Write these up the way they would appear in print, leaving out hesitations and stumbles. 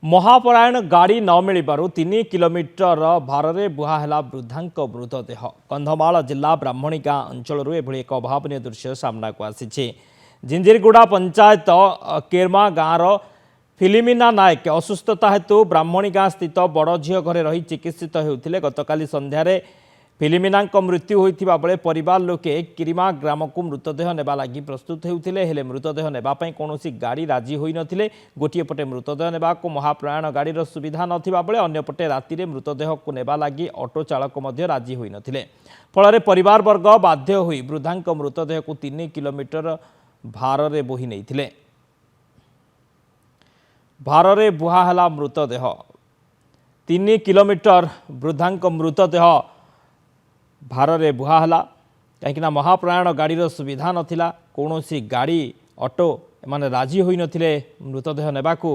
महापरायण गाड़ी न मिलू 3 किलोमीटर भारे बुहाहेला वृद्धा मृतदेह कंधमाल जिला ब्राह्मणी गाँ अंचल एभली एक अभावन दृश्य सामना को आसी जिंजिरगुड़ा पंचायत केरमा गाँव फिलिमिना नायक असुस्थता हेतु ब्राह्मणी गाँ स्थित बड़ झील घरे रही चिकित्सित होते गतकाली संध्यारे फिलिमिना मृत्यु होता बेले परिवार लोके किरिमा ग्राम को मृतदेह नेबा लगी प्रस्तुत होते हेले मृतदेह नेबापी कौन गाड़ी राजी होई नथिले गोटे पटे मृतदेह नेबा को महाप्रयाण गाड़ीर सुविधा नथिबा बेले अन्यपटे राति मृतदेह को नेबा लगी ऑटो चालक मध्य राजी होई नथिले फल परिवार वर्ग बाध्य होई वृद्धा मृतदेह को 3 किलोमीटर भारे बोही नैथिले भारे बुहाहेला मृतदेह 3 किलोमीटर वृद्धा मृतदेह भारे बुहाहेला कहीं महाप्रयाण गाड़ीर सुविधा नथिला कौन गाड़ी ऑटो माने राजी होई नथिले मृतदेह नेबाकू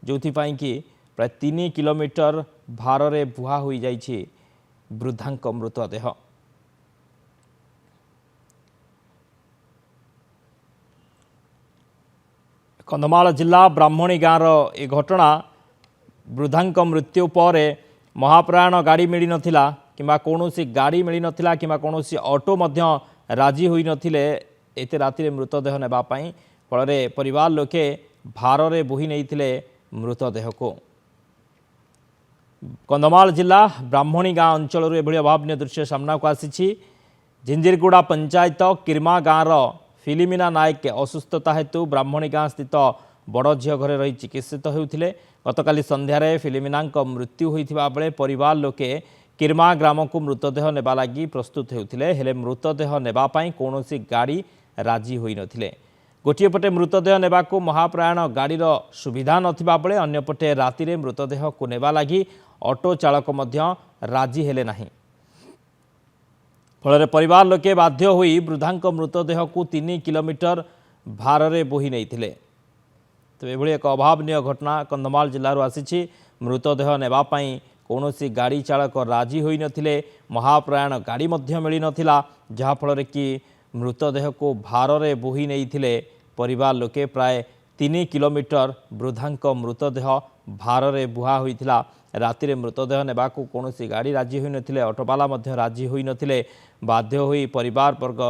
जोथिपाई कि प्राय 3 किलोमीटर भारे बुहा होई जाइछि वृद्धा मृतदेह। कंधमाल जिला ब्राह्मणी गाँव ए घटना वृद्धा मृत्यु पर महाप्रयाण गाड़ी मिली नथिला किंबा कौनसी गाड़ी मिली नथिला किंबा कौनसी ऑटो मध्य राजी होई नथिले एते राति मृतदेह नेबापी फल परिवार लोके भारे बोही नैथिले मृतदेह को। कंधमाल जिला ब्राह्मणी गाँ अंचल एभली अभावन दृश्य सामना को आसी जिंजिरगुड़ा पंचायत किरमा गाँव फिलिमिना नायक असुस्थता हेतु ब्राह्मणी गाँ स्थित बड़ झील घरे रही चिकित्सित होते गतकाली संध्यारे फिलिमिना मृत्यु होता बेले परिवार लोके किरमा ग्राम को मृतदेह नेबा लगी प्रस्तुत होते हेले मृतदेह नेबापी कौन गाड़ी राजी होई नथिले गोटे पटे मृतदेह नेबा को महाप्रयाण गाड़ीर सुविधा नथिबा बेले अन्यपटे राति मृतदेह को नेबा लगी ऑटो चालक मध्य राजी हेले नाही फल परिवार लोके बाध्य होई वृद्धा मृतदेह को 3 किलोमीटर भारे बोही नैथिले। तो एभली एक अभावन घटना कंधमाल जिल्लारू आसी मृतदेह नेबापी कौन गाड़ी चालक राजी होई नथिले महाप्रयाण गाड़ी मध्य मिली नथिला जहा फल कि मृतदेह को भारे बोही नैथिले परिवार लोके प्राय 3 किलोमीटर वृद्धा मृतदेह भारे बुहा होइथिला राति मृतदेह नेबाकू कौन गाड़ी राजी होई नथिले ऑटोवाला मध्य राजी होई नथिले बाध्य होई परिवार वर्ग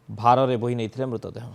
भारे बोही नैथिले मृतदेह।